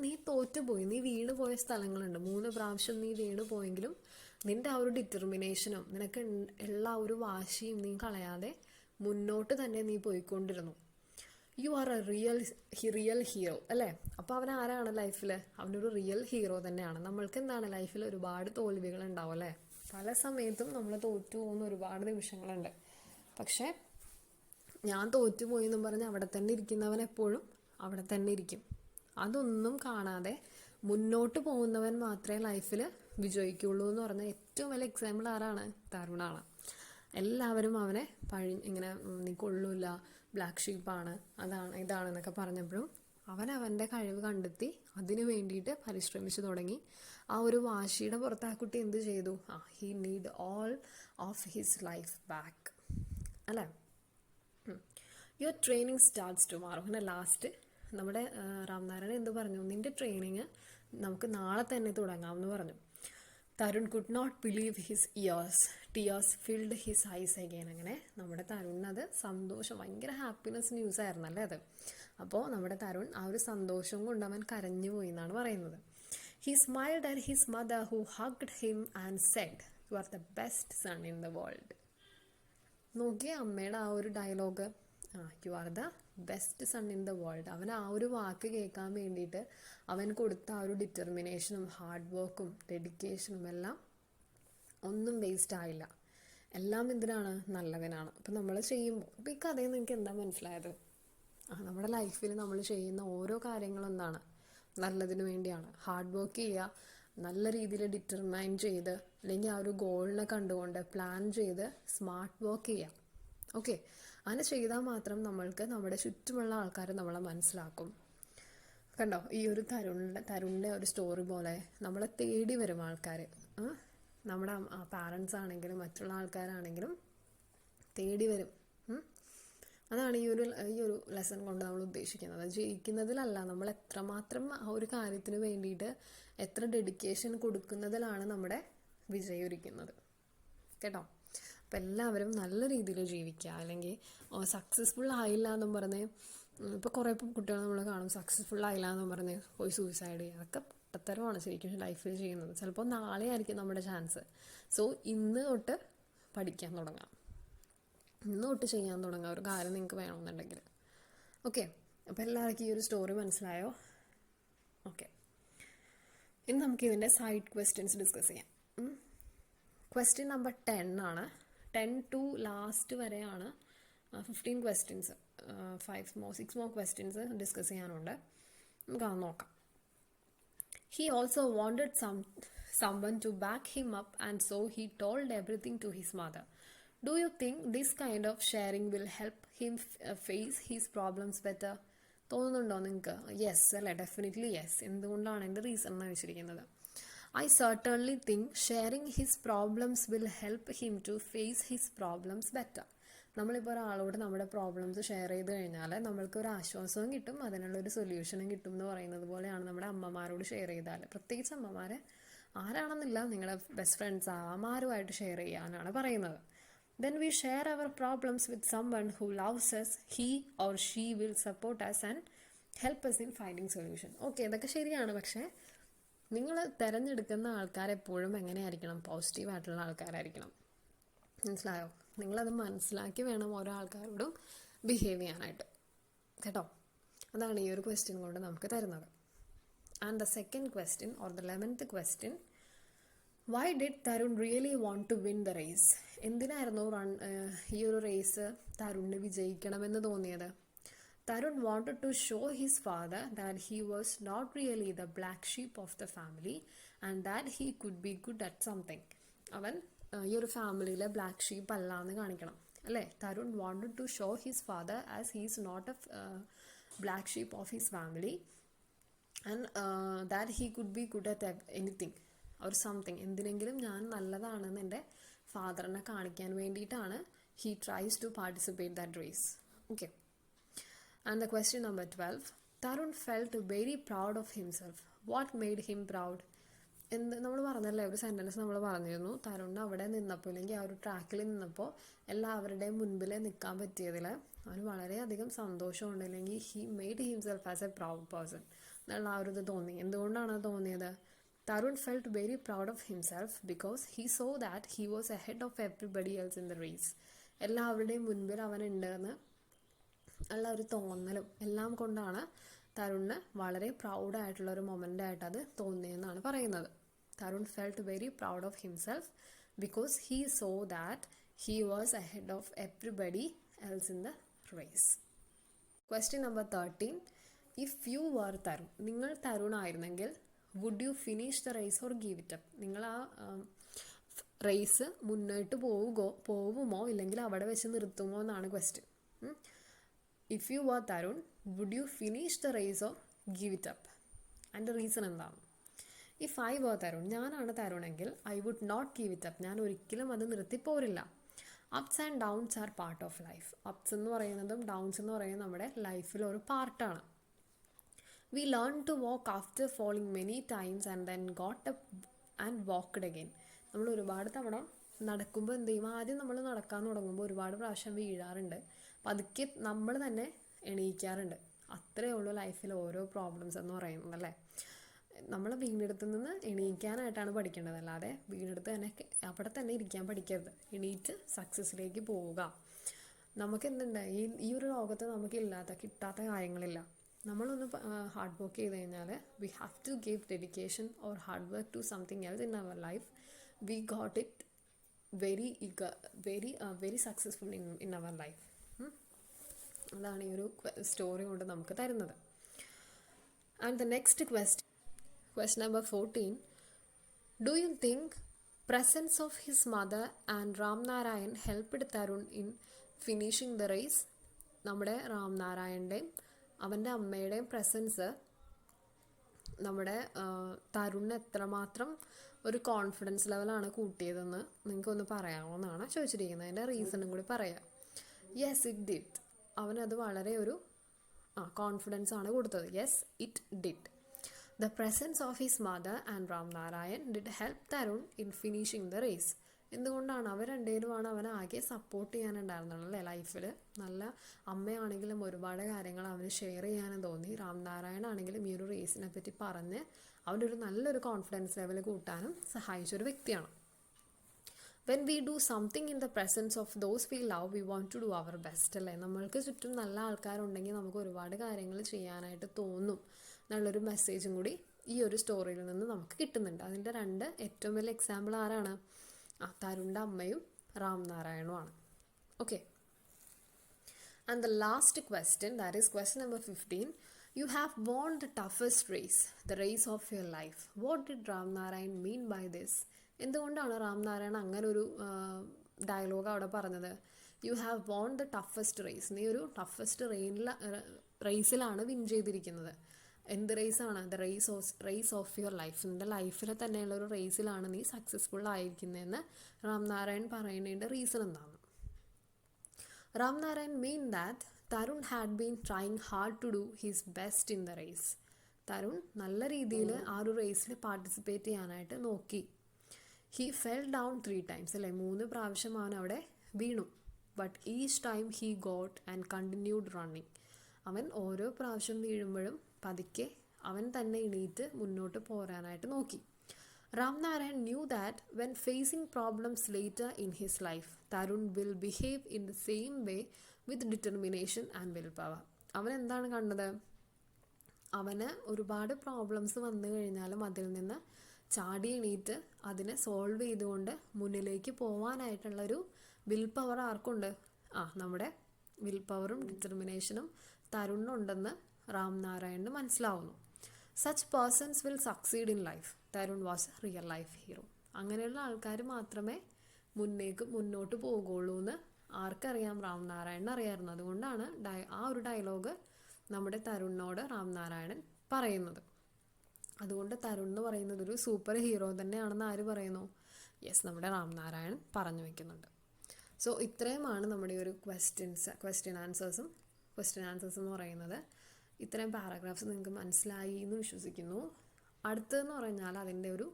നീ തോറ്റുപോയി, നീ വീണ് പോയ സ്ഥലങ്ങളുണ്ട്. 3 പ്രാവശ്യം നീ വീണ് പോയെങ്കിലും നിന്റെ ആ ഒരു ഡിറ്റർമിനേഷനും നിനക്ക് ഉള്ള ഒരു വാശിയും നീ കളയാതെ മുന്നോട്ട് തന്നെ നീ പോയിക്കൊണ്ടിരുന്നു. "You are a real hero." അല്ലേ? അപ്പോൾ അവൻ ആരാണ് ലൈഫിൽ? അവനൊരു റിയൽ ഹീറോ തന്നെയാണ്. നമ്മൾക്ക് എന്താണ് ലൈഫിൽ ഒരുപാട് തോൽവികൾ ഉണ്ടാവും അല്ലേ? പല സമയത്തും നമ്മൾ തോറ്റു പോകുന്ന ഒരുപാട് നിമിഷങ്ങളുണ്ട്. പക്ഷേ ഞാൻ തോറ്റുപോയി എന്നും പറഞ്ഞ് അവിടെ തന്നെ ഇരിക്കുന്നവൻ എപ്പോഴും അവിടെ തന്നെ ഇരിക്കും. അതൊന്നും കാണാതെ മുന്നോട്ട് പോകുന്നവൻ മാത്രമേ ലൈഫിൽ വിജയിക്കുള്ളൂ എന്ന് പറഞ്ഞ ഏറ്റവും വലിയ എക്സാമ്പിൾ ആരാണ്? തരുണാണ്. എല്ലാവരും അവനെ ഇങ്ങനെ നീ കൊള്ളൂല, ബ്ലാക്ക് ഷീപ്പാണ്, അതാണ് ഇതാണെന്നൊക്കെ പറഞ്ഞപ്പോഴും അവൻ്റെ കഴിവ് കണ്ടെത്തി അതിനു വേണ്ടിയിട്ട് പരിശ്രമിച്ചു തുടങ്ങി. ആ ഒരു വാശിയുടെ പുറത്ത് ആ കുട്ടി എന്ത് ചെയ്തു? He need all of his life back അല്ലേ? "Your training starts tomorrow." അങ്ങനെ ലാസ്റ്റ് നമ്മുടെ രാംനാരായണൻ എന്ത് പറഞ്ഞു? നിന്റെ ട്രെയിനിങ് നമുക്ക് നാളെ തന്നെ തുടങ്ങാം എന്ന് പറഞ്ഞു. Tarun could not believe his ears, tears filled his eyes again. അങ്ങനെ നമ്മുടെ തരുണിനത് സന്തോഷം, ഭയങ്കര ഹാപ്പിനെസ് ന്യൂസ് ആയിരുന്നല്ലേ അത്. അപ്പോൾ നമ്മുടെ തരുൺ ആ ഒരു സന്തോഷം കൊണ്ട് അവൻ കരഞ്ഞു പോയി എന്നാണ് പറയുന്നത്. He smiled at his mother who hugged him and said you are the best son in the world. നോക്കിയേ അമ്മയുടെ ആ ഒരു dialogue, you are the best son in the world. അവൻ ആ ഒരു വാക്ക് കേൾക്കാൻ വേണ്ടിയിട്ട് അവൻ കൊടുത്ത ആ ഒരു ഡിറ്റർമിനേഷനും ഹാർഡ് വർക്കും ഡെഡിക്കേഷനും എല്ലാം ഒന്നും വേസ്റ്റ് ആയില്ല. എല്ലാം എന്തിനാണ്? നല്ലതിനാണ്. അപ്പം നമ്മൾ ചെയ്യുമ്പോൾ, ഇപ്പം ഈ കഥയിൽ നിങ്ങൾക്ക് എന്താ മനസ്സിലായത്? നമ്മുടെ ലൈഫിൽ നമ്മൾ ചെയ്യുന്ന ഓരോ കാര്യങ്ങളും എന്താണ്? നല്ലതിന് വേണ്ടിയാണ്. ഹാർഡ് വർക്ക് ചെയ്യുക, നല്ല രീതിയിൽ ഡിറ്റർമൈൻ ചെയ്ത്, അല്ലെങ്കിൽ ആ ഒരു ഗോളിനെ കണ്ടുകൊണ്ട് പ്ലാൻ ചെയ്ത് സ്മാർട്ട് വർക്ക് ചെയ്യുക. ഓക്കെ, അങ്ങനെ ചെയ്താൽ മാത്രം നമ്മൾക്ക് നമ്മുടെ ചുറ്റുമുള്ള ആൾക്കാർ നമ്മളെ മനസ്സിലാക്കും. കണ്ടോ, ഈ ഒരു തരുണിൻ്റെ ഒരു സ്റ്റോറി പോലെ നമ്മളെ തേടി വരും ആൾക്കാർ. നമ്മുടെ പാരൻസ് ആണെങ്കിലും മറ്റുള്ള ആൾക്കാരാണെങ്കിലും തേടി വരും. അതാണ് ഈ ഒരു ലെസൺ കൊണ്ട് നമ്മൾ ഉദ്ദേശിക്കുന്നത്. ജയിക്കുന്നതിലല്ല, നമ്മൾ എത്രമാത്രം ആ ഒരു കാര്യത്തിന് വേണ്ടിയിട്ട് എത്ര ഡെഡിക്കേഷൻ കൊടുക്കുന്നതിലാണ് നമ്മുടെ വിജയം ഒരുക്കുന്നത് കേട്ടോ. അപ്പം എല്ലാവരും നല്ല രീതിയിൽ ജീവിക്കുക. അല്ലെങ്കിൽ സക്സസ്ഫുൾ ആയില്ല എന്നും പറഞ്ഞ്, ഇപ്പോൾ കുറേ കുട്ടികൾ നമ്മൾ കാണും സക്സസ്ഫുൾ ആയില്ല എന്നും പറഞ്ഞ് പോയി സൂയിസൈഡ് ചെയ്യുക. അതൊക്കെ പൊട്ടത്തരമാണ് ശരിക്കും ലൈഫിൽ ചെയ്യുന്നത്. ചിലപ്പോൾ നാളെ ആയിരിക്കും നമ്മുടെ ചാൻസ്. സോ ഇന്ന് തൊട്ട് പഠിക്കാൻ തുടങ്ങാം, ഇന്ന് തൊട്ട് ചെയ്യാൻ തുടങ്ങാം ഒരു കാര്യം നിങ്ങൾക്ക് വേണമെന്നുണ്ടെങ്കിൽ. ഓക്കെ, അപ്പോൾ എല്ലാവർക്കും ഈ ഒരു സ്റ്റോറി മനസ്സിലായോ? ഓക്കെ, ഇനി നമുക്ക് ഇതിൻ്റെ സൈഡ് ക്വസ്റ്റ്യൻസ് ഡിസ്കസ് ചെയ്യാം. ക്വസ്റ്റ്യൻ നമ്പർ 10 ആണ്. 10 to ലാസ്റ്റ് വരെയാണ് 15 ക്വസ്റ്റ്യൻസ്. 6 more ക്വസ്റ്റ്യൻസ് ഡിസ്കസ് ചെയ്യാനുണ്ട്. നമുക്ക് അത് നോക്കാം. He also wanted someone to back him up, and so he told everything to his mother. Do you think this kind of sharing will help him face his problems better? തോന്നുന്നുണ്ടോ നിങ്ങൾക്ക്? Yes അല്ലേ? Definitely yes. എന്തുകൊണ്ടാണ്? എൻ്റെ reason എന്നാണ് വെച്ചിരിക്കുന്നത്. I certainly think sharing his problems will help him to face his problems better. നമ്മളിപ്പോൾ ഒരാളോട് നമ്മുടെ പ്രോബ്ലംസ് ഷെയർ ചെയ്ത് കഴിഞ്ഞാൽ നമ്മൾക്ക് ഒരു ആശ്വാസവും കിട്ടും, അതിനുള്ളൊരു സൊല്യൂഷനും കിട്ടും എന്ന് പറയുന്നത് പോലെയാണ് നമ്മുടെ അമ്മമാരോട് ഷെയർ ചെയ്താൽ. പ്രത്യേകിച്ച് അമ്മമാരെ ആരാണെന്നില്ല, നിങ്ങളുടെ ബെസ്റ്റ് ഫ്രണ്ട്സ് ആമാരുമായിട്ട് ഷെയർ ചെയ്യാനാണ് പറയുന്നത്. Then we share our problems with someone who loves us. He or she will support us and help us in finding solution. Okay, ഇതൊക്കെ ശരിയാണ്. പക്ഷേ നിങ്ങൾ തിരഞ്ഞെടുക്കുന്ന ആൾക്കാരെപ്പോഴും എങ്ങനെയായിരിക്കണം? പോസിറ്റീവായിട്ടുള്ള ആൾക്കാരായിരിക്കണം. മനസ്സിലായോ? നിങ്ങളത് മനസ്സിലാക്കി വേണം ഓരോ ആൾക്കാരോടും ബിഹേവ് ചെയ്യാനായിട്ട് കേട്ടോ. അതാണ് ഈ ഒരു ക്വസ്റ്റ്യൻ കൊണ്ട് നമുക്ക് തരുന്നത്. And the second question or the 11th question, why did Tarun really want to win the race? എന്തിനായിരുന്നു ഈ ഒരു റേസ് തരുണിന് വിജയിക്കണമെന്ന് തോന്നിയത്? Tarun wanted to show his father that he was not really the black sheep of the family and that he could be good at something. അവൻ ഈ ഒരു ഫാമിലിയിലെ black sheep അല്ല എന്ന് കാണിക്കണം അല്ലേ? Tarun wanted to show his father as he is not a black sheep of his family and that he could be good at anything or something. എന്തിനെങ്കിലും ഞാൻ നല്ലതാണെന്ന് എൻ്റെ ഫാദറിനെ കാണിക്കാൻ വേണ്ടിയിട്ടാണ് he tries to participate that race. Okay. And the question number 12, Tarun felt very proud of himself. What made him proud? നമ്മൾ പറഞ്ഞല്ലേ, ഒരു sentence നമ്മൾ പറഞ്ഞിരുന്നു. തരുൺ അവിടെ നിന്നപ്പോൾ, അല്ലെങ്കിൽ ആ ഒരു ട്രാക്കിൽ നിന്നപ്പോൾ എല്ലാവരുടെയും മുൻപിൽ നിൽക്കാൻ പറ്റിയതിൽ അവന് വളരെയധികം സന്തോഷമുണ്ട്, അല്ലെങ്കിൽ he made himself as A proud person എന്നുള്ള ആ ഒരു ഇത് തോന്നി. എന്തുകൊണ്ടാണ് തോന്നിയത്? Tarun felt very proud of himself because he so that he was ahead of everybody else in the race. എല്ലാവരുടെയും മുൻപിൽ അവനുണ്ടെന്ന് ഉള്ള ഒരു തോന്നലും എല്ലാം കൊണ്ടാണ് തരുണിന് വളരെ പ്രൗഡായിട്ടുള്ള ഒരു മൊമെൻ്റായിട്ട് അത് തോന്നിയെന്നാണ് പറയുന്നത്. Tarun felt very proud of himself because he saw that he was ahead of everybody else in the race. Question number 13, if you were Tarun, നിങ്ങൾ തരുൺ ആയിരുന്നെങ്കിൽ would you finish the race or give it up? നിങ്ങൾ ആ raise മുന്നോട്ട് പോവുമോ ഇല്ലെങ്കിൽ അവിടെ വെച്ച് നിർത്തുമോ എന്നാണ് question. If you were Tarun would you finish the race or give it up? അതിൻ്റെ റീസൺ എന്താണ്? ഇഫ് ഐ വർ തരുൺ, ഞാനാണ് തരുണെങ്കിൽ, I would not give it up, ഞാൻ ഒരിക്കലും അത് നിർത്തിപ്പോരില്ല. Ups and downs are part of life. Ups എന്ന് പറയുന്നതും ഡൗൺസ് എന്ന് പറയുന്നത് നമ്മുടെ ലൈഫിൽ ഒരു പാർട്ടാണ്. We learn to walk after falling many times and then got up and walked again. നമ്മൾ ഒരുപാട് തവണ നടക്കുമ്പോൾ എന്ത് ചെയ്യും, ആദ്യം നമ്മൾ നടക്കാൻ തുടങ്ങുമ്പോൾ ഒരുപാട് പ്രാവശ്യം വീഴാറുണ്ട്, പതുക്കെ നമ്മൾ തന്നെ എണീക്കാറുണ്ട്. അത്രയേ ഉള്ളൂ ലൈഫിൽ ഓരോ പ്രോബ്ലംസ് എന്ന് പറയുന്നത് അല്ലേ. നമ്മൾ വീണെടുത്ത് നിന്ന് എണീക്കാനായിട്ടാണ് പഠിക്കേണ്ടത്, അല്ലാതെ വീണെടുത്ത് തന്നെ അവിടെ തന്നെ ഇരിക്കാൻ പഠിക്കരുത്. എണീറ്റ് സക്സസ്സിലേക്ക് പോവുക. നമുക്ക് എന്തുണ്ട്, ഈ ഒരു ലോകത്ത് നമുക്കില്ലാത്ത കിട്ടാത്ത കാര്യങ്ങളില്ല. നമ്മളൊന്ന് ഹാർഡ് വർക്ക് ചെയ്ത് കഴിഞ്ഞാൽ we have to give dedication or hard work to something else in our life. We got it very successful in our life. അതാണ് ഈ ഒരു സ്റ്റോറി കൊണ്ട് നമുക്ക് തരുന്നത്. And the next question number 14. Do you think presence of his mother and Ram Narayan helped Tarun in finishing the race? നമ്മുടെ റാം നാരായണൻ്റെയും അവൻ്റെ അമ്മയുടെയും presence നമ്മുടെ തരുണിന് എത്രമാത്രം ഒരു കോൺഫിഡൻസ് ലെവലാണ് കൂട്ടിയതെന്ന് നിങ്ങൾക്കൊന്ന് പറയാമോ എന്നാണ് ചോദിച്ചിരിക്കുന്നത്. അതിൻ്റെ റീസണും കൂടി പറയാം. Yes it did. അവനത് വളരെ ഒരു കോൺഫിഡൻസ് ആണ് കൊടുത്തത്. Yes it did. The presence of his mother and Ram Narayan did help Tarun in finishing the race. എന്തുകൊണ്ടാണ് അവർ രണ്ടുപേരുമാണ് അവനെ ആകെ സപ്പോർട്ട് ചെയ്യാനുണ്ടായിരുന്നുള്ളൂ അല്ലേ ലൈഫിൽ. നല്ല അമ്മയാണെങ്കിലും ഒരുപാട് കാര്യങ്ങൾ അവന് ഷെയർ ചെയ്യാനും തോന്നി. റാം നാരായൺ ആണെങ്കിലും ഈ ഒരു റേസിനെ പറ്റി പറഞ്ഞ് അവൻ്റെ ഒരു നല്ലൊരു കോൺഫിഡൻസ് ലെവൽ കൂട്ടാനും സഹായിച്ചൊരു വ്യക്തിയാണ്. When we do something in the presence of those we love we want to do our best അല്ലേ. നമ്മൾക്ക് ചുറ്റും നല്ല ആൾക്കാരുണ്ടെങ്കിൽ നമുക്ക് ഒരുപാട് കാര്യങ്ങൾ ചെയ്യാനായിട്ട് തോന്നും എന്നുള്ളൊരു മെസ്സേജും കൂടി ഈ ഒരു സ്റ്റോറിയിൽ നിന്ന് നമുക്ക് കിട്ടുന്നുണ്ട്. അതിൻ്റെ രണ്ട് ഏറ്റവും വലിയ എക്സാമ്പിൾ ആരാണ്? തരുണിൻ്റെ അമ്മയും റാം നാരായണുമാണ്. Okay. And the last question, that is question number 15. You have won the toughest race, the race of your life. What did Ram Narayan mean by this? എന്തുകൊണ്ടാണ് റാം നാരായൺ അങ്ങനെ ഒരു ഡയലോഗ് അവിടെ പറഞ്ഞത്? You have won the toughest race. നീ ഒരു toughest റേസിലാണ് win ചെയ്തിരിക്കുന്നത്. എന്ത് റേസാണ്? The race of your life. നിൻ്റെ ലൈഫിൽ തന്നെയുള്ള ഒരു റേസിലാണ് നീ സക്സസ്ഫുൾ ആയിരിക്കുന്നതെന്ന് റാം നാരായൺ പറയുന്നതിൻ്റെ റീസൺ എന്താണ്? Ram Narayan mean that Tarun had been trying hard to do his best in the race. Tarun നല്ല രീതിയിൽ ആ ഒരു റേസിൽ പാർട്ടിസിപ്പേറ്റ് ചെയ്യാനായിട്ട് നോക്കി. ഹി ഫെൽ ഡൗൺ 3 times അല്ലേ, 3 പ്രാവശ്യം അവൻ അവിടെ വീണു. But each time he got and continued running. അവൻ ഓരോ പ്രാവശ്യം വീഴുമ്പോഴും പതുക്കെ അവൻ തന്നെ എണീറ്റ് മുന്നോട്ട് പോരാനായിട്ട് നോക്കി. Ram Narayan knew that when facing problems later in his life, Tarun will behave in the same way with determination and willpower. അവൻ എന്താണ് കണ്ടത്? അവന് ഒരുപാട് പ്രോബ്ലംസ് വന്നു കഴിഞ്ഞാലും അതിൽ നിന്ന് ചാടി എണീറ്റ് അതിനെ സോൾവ് ചെയ്തുകൊണ്ട് മുന്നിലേക്ക് പോകാനായിട്ടുള്ളൊരു വിൽ പവർ ആർക്കുണ്ട്? നമ്മുടെ വിൽ പവറും ഡിറ്റർമിനേഷനും തരുണിനുണ്ടെന്ന് റാം നാരായണന് മനസ്സിലാവുന്നു. Such persons will succeed in life. Tarun was real life hero. അങ്ങനെയുള്ള ആൾക്കാർ മാത്രമേ മുന്നോട്ട് പോകുള്ളൂ എന്ന് ആർക്കറിയാം? റാം നാരായണൻ അറിയാമായിരുന്നു. അതുകൊണ്ടാണ് ആ ഒരു ഡയലോഗ് നമ്മുടെ തരുണിനോട് റാം നാരായണൻ പറയുന്നത്. അതുകൊണ്ട് തരുൺ എന്ന് പറയുന്നത് ഒരു സൂപ്പർ ഹീറോ തന്നെയാണെന്ന് ആര് പറയുന്നു? യെസ്, നമ്മുടെ റാം നാരായണൻ പറഞ്ഞു വയ്ക്കുന്നുണ്ട്. സോ ഇത്രയുമാണ് നമ്മുടെ ഒരു ക്വസ്റ്റ്യൻ ആൻസേഴ്സ് എന്ന് പറയുന്നത്. ഇത്രയും പാരഗ്രാഫ്സ് നിങ്ങൾക്ക് മനസ്സിലായി എന്ന് വിശ്വസിക്കുന്നു. അടുത്തതെന്ന് പറഞ്ഞാൽ അതിൻ്റെ ഒരു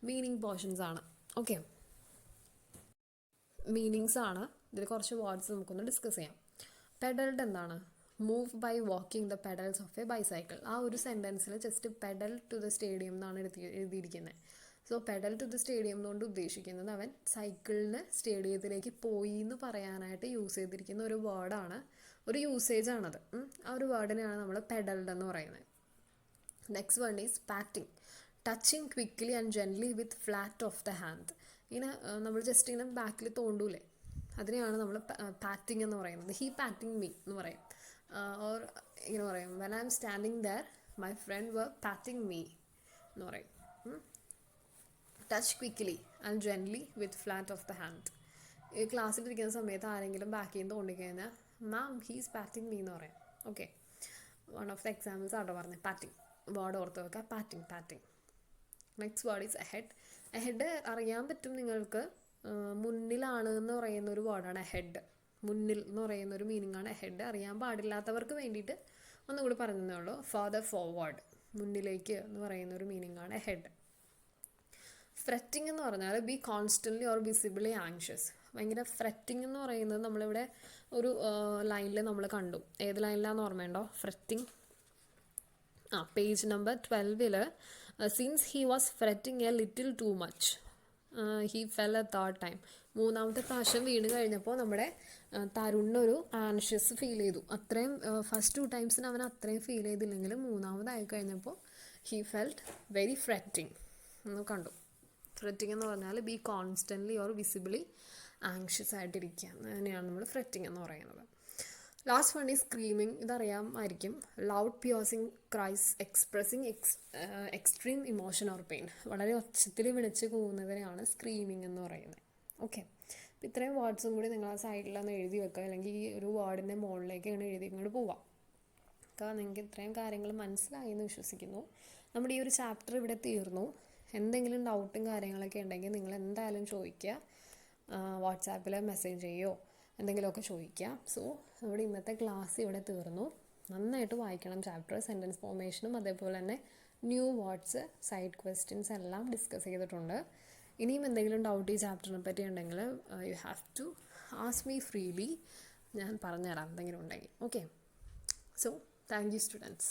മീനിങ് പോർഷൻസ് ആണ്. ഓക്കെ, മീനിങ്സ് ആണ്. ഇതിൽ കുറച്ച് വേർഡ്സ് നമുക്കൊന്ന് ഡിസ്കസ് ചെയ്യാം. പെഡൽഡ് എന്താണ്? Move by walking the pedals of a bicycle. ആ ഒരു സെൻറ്റൻസിൽ just pedal to the stadium എന്നാണ് എഴുതിയിരിക്കുന്നത്. So pedal to the stadium എന്നുകൊണ്ട് ഉദ്ദേശിക്കുന്നത് അവൻ സൈക്കിളിന് സ്റ്റേഡിയത്തിലേക്ക് പോയി എന്ന് പറയാനായിട്ട് യൂസ് ചെയ്തിരിക്കുന്ന ഒരു വേർഡാണ്, ഒരു യൂസേജ് ആണത്. ആ ഒരു വേർഡിനെയാണ് നമ്മൾ പെഡൽഡ് എന്ന് പറയുന്നത്. Next word is patting. Touching quickly and gently with flat of the hand. ഇങ്ങനെ നമ്മൾ ജസ്റ്റ് ഇങ്ങനെ ബാക്കിൽ തോണ്ടൂലേ, അതിനെയാണ് നമ്മൾ പാറ്റിംഗ് എന്ന് പറയുന്നത്. ഹീ പാറ്റിംഗ് മീ എന്ന് പറയും. ഓർ ഇങ്ങനെ പറയും, when I am standing there my friend were patting me എന്ന് പറയും. Touch quickly and gently with flat of the hand. ഈ ക്ലാസ്സിലിരിക്കുന്ന സമയത്ത് ആരെങ്കിലും ബാക്കിൽ നിന്ന് തോണ്ടിക്കഴിഞ്ഞാൽ മാം ഹീസ് പാറ്റിംഗ് മീ എന്ന് പറയാം. Okay, one of the examples ആട്ടോ പറഞ്ഞത്. പാറ്റിംഗ് വേർഡ് ഓർത്ത് വെക്കുക. Patting. Next word is ahead. Ahead അറിയാൻ പറ്റും നിങ്ങൾക്ക്. മുന്നിലാണ് എന്ന് പറയുന്ന ഒരു വേർഡാണ് എഹെഡ്. മുന്നിൽ എന്ന് പറയുന്ന ഒരു മീനിങ് ആണ് എഹെഡ്. അറിയാൻ പാടില്ലാത്തവർക്ക് വേണ്ടിയിട്ട് ഒന്നുകൂടി പറഞ്ഞതേ ഉള്ളൂ. ഫർദർ ഫോർവേഡ്, മുന്നിലേക്ക് എന്ന് പറയുന്ന ഒരു മീനിങ് ആണ് ഹെഡ്. ഫ്രെറ്റിംഗ് എന്ന് പറഞ്ഞാൽ be constantly or visibly anxious. ഭയങ്കര ഫ്രെറ്റിംഗ് എന്ന് പറയുന്നത് നമ്മളിവിടെ ഒരു ലൈനിൽ നമ്മൾ കണ്ടു. ഏത് ലൈനിലാണെന്ന് ഓർമ്മയുണ്ടോ fretting? Page number 12 since he was fretting a little too much he fell a third time. മൂന്നാമത്തെ പ്രാവശ്യം വീണ് കഴിഞ്ഞപ്പോൾ നമ്മുടെ തരുണിനൊരു ആൻഷ്യസ് ഫീൽ ചെയ്തു. അത്രയും ഫസ്റ്റ് 2 ടൈംസിന് അവൻ അത്രയും ഫീൽ ചെയ്തില്ലെങ്കിലും മൂന്നാമതായി കഴിഞ്ഞപ്പോൾ ഹി ഫെൽറ്റ് വെരി ഫ്രെറ്റിംഗ് എന്ന് കണ്ടു. ഫ്രെറ്റിംഗ് എന്ന് പറഞ്ഞാൽ be constantly or visibly anxious ആയിട്ടിരിക്കുക, അങ്ങനെയാണ് നമ്മൾ ഫ്രെറ്റിംഗ് എന്ന് പറയുന്നത്. Last one is screaming. ഇതറിയാമായിരിക്കും. Loud piercing cries expressing extreme emotion or pain. വളരെ ഒച്ചത്തിൽ വിളിച്ച് കൂവുന്നതിനെയാണ് സ്ക്രീമിങ് എന്ന് പറയുന്നത്. ഓക്കെ, അപ്പോൾ ഇത്രയും വേർഡ്സും കൂടി നിങ്ങൾ ആ സൈഡിലൊന്ന് എഴുതി വെക്കുക, അല്ലെങ്കിൽ ഈ ഒരു വേർഡിൻ്റെ മുകളിലേക്ക് ഇങ്ങനെ എഴുതി ഇങ്ങോട്ട് പോവാം. അപ്പോൾ നിങ്ങൾക്ക് ഇത്രയും കാര്യങ്ങൾ മനസ്സിലായി എന്ന് വിശ്വസിക്കുന്നു. നമ്മുടെ ഈ ഒരു ചാപ്റ്റർ ഇവിടെ തീർന്നു. എന്തെങ്കിലും ഡൗട്ടും കാര്യങ്ങളൊക്കെ ഉണ്ടെങ്കിൽ നിങ്ങൾ എന്തായാലും ചോദിക്കുക. വാട്സാപ്പിൽ മെസ്സേജ് ചെയ്യുമോ എന്തെങ്കിലുമൊക്കെ ചോദിക്കുക. സോ നമ്മുടെ ഇന്നത്തെ ക്ലാസ് ഇവിടെ തീർന്നു. നന്നായിട്ട് വായിക്കണം ചാപ്റ്റർ. സെൻറ്റൻസ് ഫോർമേഷനും അതേപോലെ തന്നെ ന്യൂ വേർഡ്സ്, സൈഡ് ക്വസ്റ്റ്യൻസ് എല്ലാം ഡിസ്കസ് ചെയ്തിട്ടുണ്ട്. ഇനിയും എന്തെങ്കിലും ഡൗട്ട് ഈ ചാപ്റ്ററിനെ പറ്റി ഉണ്ടെങ്കിൽ you have to ask me freely. ഞാൻ പറഞ്ഞുതരാം എന്തെങ്കിലും ഉണ്ടെങ്കിൽ. Okay, so thank you students.